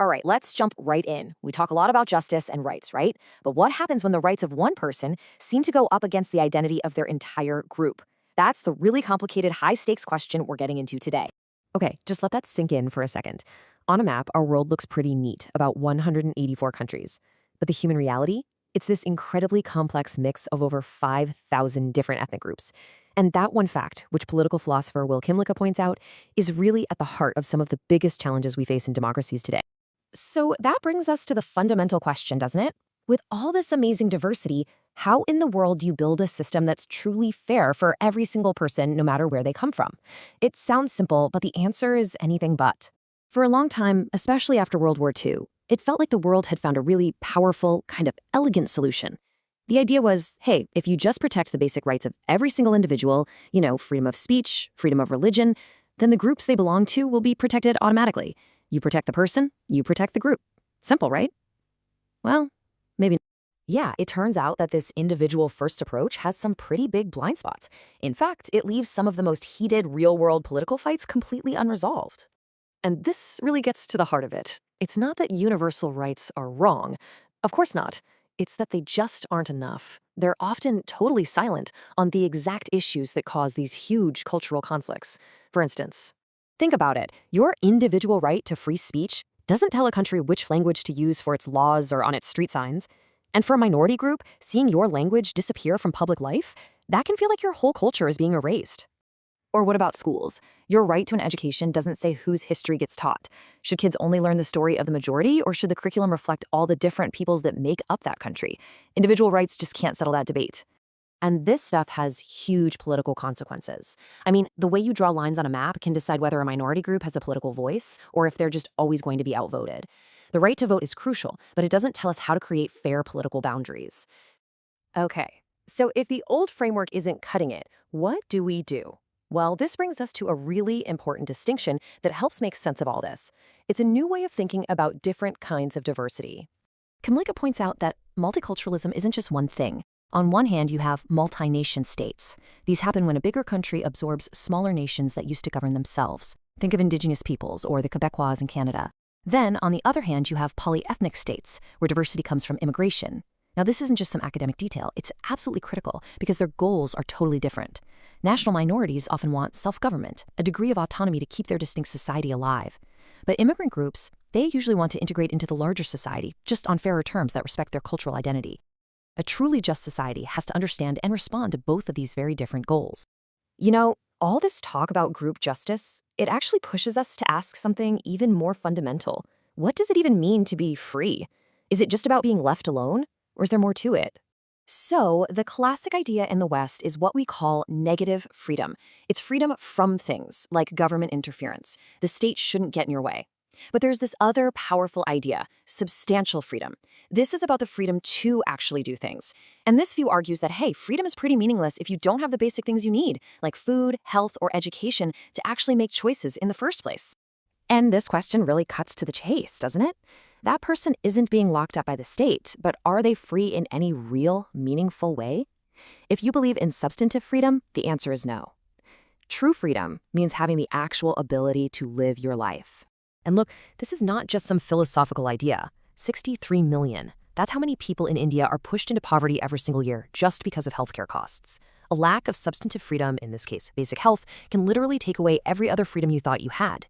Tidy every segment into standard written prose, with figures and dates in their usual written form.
All right, let's jump right in. We talk a lot about justice and rights, right? But what happens when the rights of one person seem to go up against the identity of their entire group? That's the really complicated, high-stakes question we're getting into today. Okay, just let that sink in for a second. On a map, our world looks pretty neat, about 184 countries. But the human reality? It's this incredibly complex mix of over 5,000 different ethnic groups. And that one fact, which political philosopher Will Kimlicka points out, is really at the heart of some of the biggest challenges we face in democracies today. So that brings us to the fundamental question, doesn't it? With all this amazing diversity, how in the world do you build a system that's truly fair for every single person, no matter where they come from? It sounds simple, but the answer is anything but. For a long time, especially after World War II, it felt like the world had found a really powerful, kind of elegant solution. The idea was, hey, if you just protect the basic rights of every single individual, freedom of speech, freedom of religion, then the groups they belong to will be protected automatically. You protect the person, you protect the group. Simple, right? Well, maybe not. Yeah, it turns out that this individual-first approach has some pretty big blind spots. In fact, it leaves some of the most heated real-world political fights completely unresolved. And this really gets to the heart of it. It's not that universal rights are wrong. Of course not. It's that they just aren't enough. They're often totally silent on the exact issues that cause these huge cultural conflicts. For instance, think about it. Your individual right to free speech doesn't tell a country which language to use for its laws or on its street signs. And for a minority group, seeing your language disappear from public life, that can feel like your whole culture is being erased. Or what about schools? Your right to an education doesn't say whose history gets taught. Should kids only learn the story of the majority, or should the curriculum reflect all the different peoples that make up that country? Individual rights just can't settle that debate. And this stuff has huge political consequences. I mean, the way you draw lines on a map can decide whether a minority group has a political voice or if they're just always going to be outvoted. The right to vote is crucial, but it doesn't tell us how to create fair political boundaries. Okay, so if the old framework isn't cutting it, what do we do? Well, this brings us to a really important distinction that helps make sense of all this. It's a new way of thinking about different kinds of diversity. Kimlicka points out that multiculturalism isn't just one thing. On one hand, you have multi-nation states. These happen when a bigger country absorbs smaller nations that used to govern themselves. Think of indigenous peoples or the Quebecois in Canada. Then, on the other hand, you have polyethnic states, where diversity comes from immigration. Now, this isn't just some academic detail. It's absolutely critical because their goals are totally different. National minorities often want self-government, a degree of autonomy to keep their distinct society alive. But immigrant groups, they usually want to integrate into the larger society, just on fairer terms that respect their cultural identity. A truly just society has to understand and respond to both of these very different goals. All this talk about group justice, it actually pushes us to ask something even more fundamental. What does it even mean to be free? Is it just about being left alone? Or is there more to it? So, the classic idea in the West is what we call negative freedom. It's freedom from things, like government interference. The state shouldn't get in your way. But there's this other powerful idea, substantial freedom. This is about the freedom to actually do things. And this view argues that, hey, freedom is pretty meaningless if you don't have the basic things you need, like food, health, or education, to actually make choices in the first place. And this question really cuts to the chase, doesn't it? That person isn't being locked up by the state, but are they free in any real, meaningful way? If you believe in substantive freedom, the answer is no. True freedom means having the actual ability to live your life. And look, this is not just some philosophical idea. 63 million. That's how many people in India are pushed into poverty every single year just because of healthcare costs. A lack of substantive freedom, in this case basic health, can literally take away every other freedom you thought you had.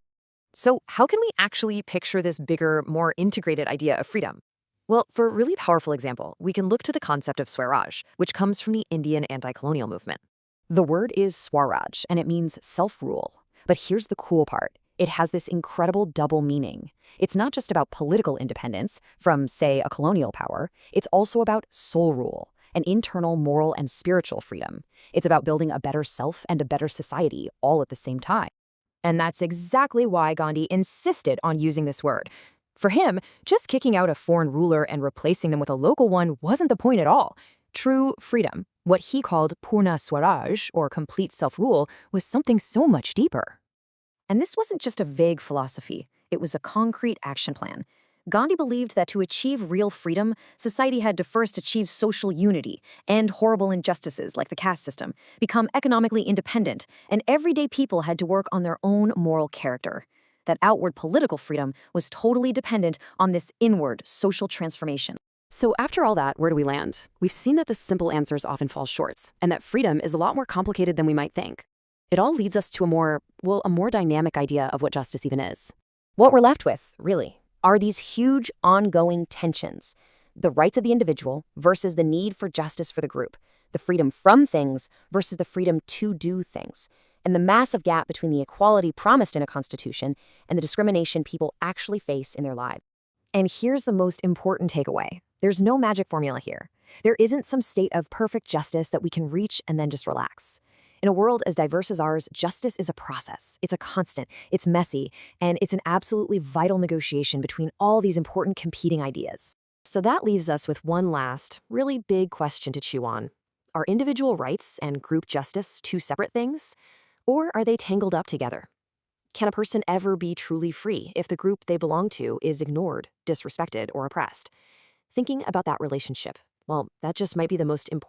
So how can we actually picture this bigger, more integrated idea of freedom? Well, for a really powerful example, we can look to the concept of Swaraj, which comes from the Indian anti-colonial movement. The word is Swaraj, and it means self-rule. But here's the cool part. It has this incredible double meaning. It's not just about political independence from, say, a colonial power. It's also about soul rule, an internal moral and spiritual freedom. It's about building a better self and a better society all at the same time. And that's exactly why Gandhi insisted on using this word. For him, just kicking out a foreign ruler and replacing them with a local one wasn't the point at all. True freedom, what he called Purna Swaraj, or complete self-rule, was something so much deeper. And this wasn't just a vague philosophy. It was a concrete action plan. Gandhi believed that to achieve real freedom, society had to first achieve social unity, end horrible injustices like the caste system, become economically independent, and everyday people had to work on their own moral character. that outward political freedom was totally dependent on this inward social transformation. So after all that, where do we land? We've seen that the simple answers often fall short, and that freedom is a lot more complicated than we might think. It all leads us to a more dynamic idea of what justice even is. What we're left with, really, are these huge ongoing tensions. The rights of the individual versus the need for justice for the group. The freedom from things versus the freedom to do things. And the massive gap between the equality promised in a constitution and the discrimination people actually face in their lives. And here's the most important takeaway. There's no magic formula here. There isn't some state of perfect justice that we can reach and then just relax. In a world as diverse as ours, justice is a process. It's a constant, it's messy, and it's an absolutely vital negotiation between all these important competing ideas. So that leaves us with one last, really big question to chew on. Are individual rights and group justice two separate things? Or are they tangled up together? Can a person ever be truly free if the group they belong to is ignored, disrespected, or oppressed? Thinking about that relationship, well, that just might be the most important